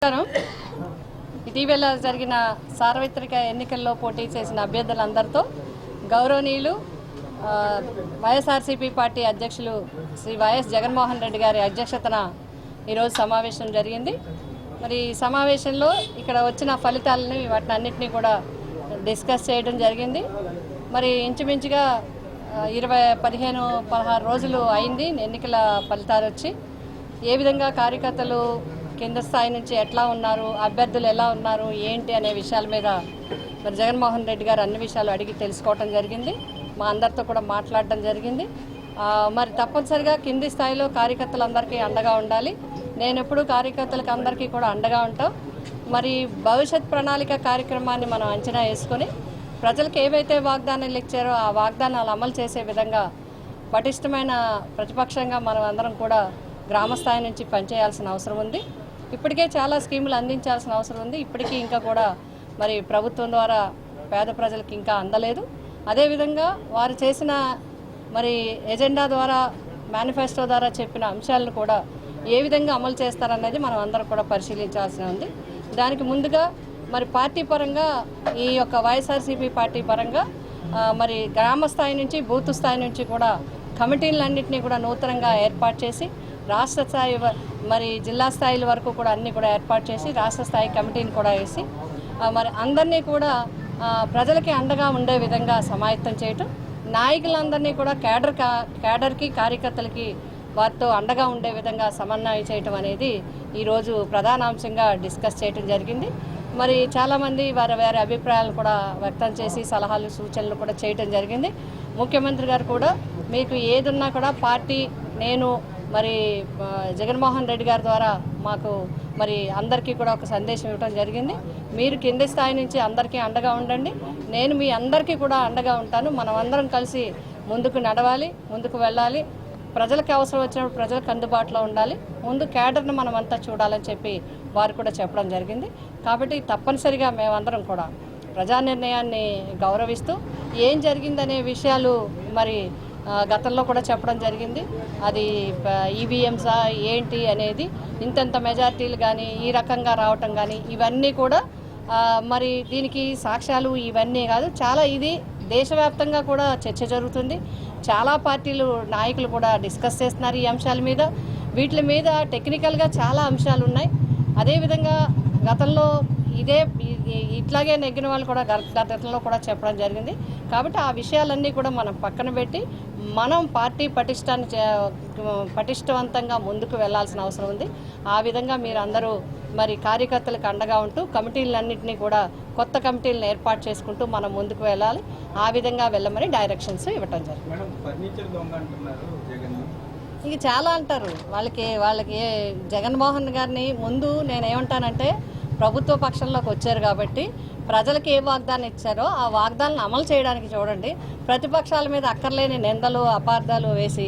నమస్కారం. ఇటీవల జరిగిన సార్వత్రిక ఎన్నికల్లో పోటీ చేసిన అభ్యర్థులందరితో గౌరవనీయులు వైఎస్ఆర్సీపీ పార్టీ అధ్యక్షులు శ్రీ వైఎస్ జగన్మోహన్ రెడ్డి గారి అధ్యక్షతన ఈరోజు సమావేశం జరిగింది. మరి ఈ సమావేశంలో ఇక్కడ వచ్చిన ఫలితాలని వాటిని అన్నింటినీ కూడా డిస్కస్ చేయడం జరిగింది. మరి ఇంచుమించుగా 15-16 రోజులు అయింది ఎన్నికల ఫలితాలు వచ్చి. ఏ విధంగా కార్యకర్తలు కింద స్థాయి నుంచి ఎట్లా ఉన్నారు, అభ్యర్థులు ఎలా ఉన్నారు, ఏంటి అనే విషయాల మీద మరి జగన్మోహన్ రెడ్డి గారు అన్ని విషయాలు అడిగి తెలుసుకోవడం జరిగింది. మా అందరితో కూడా మాట్లాడడం జరిగింది. మరి తప్పనిసరిగా కింది స్థాయిలో కార్యకర్తలందరికీ అండగా ఉండాలి. నేను ఎప్పుడూ కార్యకర్తలకు అందరికీ కూడా అండగా ఉంటాం. మరి భవిష్యత్ ప్రణాళిక కార్యక్రమాన్ని మనం అంచనా వేసుకొని ప్రజలకు ఏవైతే వాగ్దానాలు ఇచ్చారో ఆ వాగ్దానాలు అమలు చేసే విధంగా పటిష్టమైన ప్రతిపక్షంగా మనం అందరం కూడా గ్రామ స్థాయి నుంచి పనిచేయాల్సిన అవసరం ఉంది. ఇప్పటికే చాలా స్కీములు అందించాల్సిన అవసరం ఉంది. ఇప్పటికీ ఇంకా కూడా మరి ప్రభుత్వం ద్వారా పేద ప్రజలకు ఇంకా అందలేదు. అదేవిధంగా వారు చేసిన మరి ఎజెండా ద్వారా, మేనిఫెస్టో ద్వారా చెప్పిన అంశాలను కూడా ఏ విధంగా అమలు చేస్తారనేది మనం అందరం కూడా పరిశీలించాల్సి ఉంది. దానికి ముందుగా మరి పార్టీ పరంగా ఈ యొక్క వైఎస్ఆర్సీపీ పార్టీ పరంగా మరి గ్రామ స్థాయి నుంచి బూత్ స్థాయి నుంచి కూడా కమిటీలన్నింటినీ కూడా నూతనంగా ఏర్పాటు చేసి రాష్ట్ర స్థాయి మరి జిల్లా స్థాయిల వరకు కూడా అన్నీ కూడా ఏర్పాటు చేసి రాష్ట్ర స్థాయి కమిటీని కూడా వేసి మరి అందరినీ కూడా ప్రజలకి అండగా ఉండే విధంగా సమాయత్తం చేయటం, నాయకులందరినీ కూడా క్యాడర్కి కార్యకర్తలకి వారితో అండగా ఉండే విధంగా సమన్వయం చేయటం అనేది ఈరోజు ప్రధాన అంశంగా డిస్కస్ చేయటం జరిగింది. మరి చాలామంది వారి అభిప్రాయాలను కూడా వ్యక్తం చేసి సలహాలు సూచనలు కూడా చేయటం జరిగింది. ముఖ్యమంత్రి గారు కూడా మీకు ఏదున్నా కూడా పార్టీ నేను మరి జగన్మోహన్ రెడ్డి గారి ద్వారా మాకు మరి అందరికీ కూడా ఒక సందేశం ఇవ్వడం జరిగింది. మీరు కింది స్థాయి నుంచి అందరికీ అండగా ఉండండి, నేను మీ అందరికీ కూడా అండగా ఉంటాను, మనం అందరం కలిసి ముందుకు నడవాలి, ముందుకు వెళ్ళాలి, ప్రజలకు అవసరం వచ్చినప్పుడు ప్రజలకు అందుబాటులో ఉండాలి, ముందు క్యాడర్ను మనం అంతా చూడాలని చెప్పి వారు కూడా చెప్పడం జరిగింది. కాబట్టి తప్పనిసరిగా మేమందరం కూడా ప్రజా నిర్ణయాన్ని గౌరవిస్తూ ఏం జరిగిందనే విషయాలు మరి గతంలో కూడా చెప్పడం జరిగింది. అది ఈవీఎంసా ఏంటి అనేది, ఇంతంత మెజార్టీలు కానీ ఈ రకంగా రావటం కానీ ఇవన్నీ కూడా మరి దీనికి సాక్ష్యాలు ఇవన్నీ కాదు, చాలా ఇది దేశవ్యాప్తంగా కూడా చర్చ జరుగుతుంది. చాలా పార్టీలు నాయకులు కూడా డిస్కస్ చేస్తున్నారు ఈ అంశాల మీద. వీటి మీద టెక్నికల్గా చాలా అంశాలు ఉన్నాయి. అదేవిధంగా గతంలో ఇట్లాగే నెగ్గిన వాళ్ళు కూడా గతంలో కూడా చెప్పడం జరిగింది. కాబట్టి ఆ విషయాలన్నీ కూడా మనం పక్కన పెట్టి మనం పార్టీ పటిష్టవంతంగా ముందుకు వెళ్లాల్సిన అవసరం ఉంది. ఆ విధంగా మీరు అందరూ మరి కార్యకర్తలకు అండగా ఉంటూ కమిటీలన్నింటినీ కూడా కొత్త కమిటీలను ఏర్పాటు చేసుకుంటూ మనం ముందుకు వెళ్ళాలి. ఆ విధంగా వెళ్ళమని డైరెక్షన్స్ ఇవ్వటం జరిగింది. ఇక చాలా అంటారు. వాళ్ళకి జగన్మోహన్ గారిని ముందు నేనేమంటానంటే, ప్రభుత్వ పక్షంలోకి వచ్చారు కాబట్టి ప్రజలకు ఏ వాగ్దానం ఇచ్చారో ఆ వాగ్దానాలను అమలు చేయడానికి చూడండి. ప్రతిపక్షాల మీద అక్కర్లేని నిందలు అపార్థాలు వేసి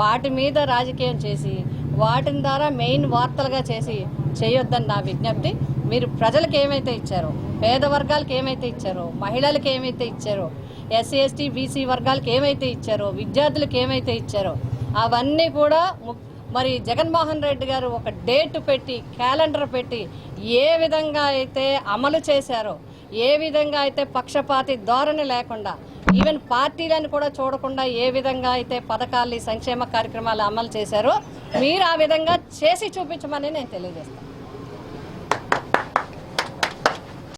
వాటి మీద రాజకీయం చేసి వాటి ద్వారా మెయిన్ వార్తలుగా చేసి చేయొద్దని నా విజ్ఞప్తి. మీరు ప్రజలకు ఏమైతే ఇచ్చారో, పేద వర్గాలకు ఏమైతే ఇచ్చారో, మహిళలకు ఏమైతే ఇచ్చారో, ఎస్సీ ఎస్టీ బీసీ వర్గాలకు ఏమైతే ఇచ్చారో, విద్యార్థులకు ఏమైతే ఇచ్చారో అవన్నీ కూడా మరి జగన్మోహన్ రెడ్డి గారు ఒక డేట్ పెట్టి, క్యాలెండర్ పెట్టి ఏ విధంగా అయితే అమలు చేశారో, ఏ విధంగా అయితే పక్షపాతి ధోరణి లేకుండా ఈవెన్ పార్టీలను కూడా చూడకుండా ఏ విధంగా అయితే పథకాలు, సంక్షేమ కార్యక్రమాలు అమలు చేశారో మీరు ఆ విధంగా చేసి చూపించమని నేను తెలియజేస్తాను.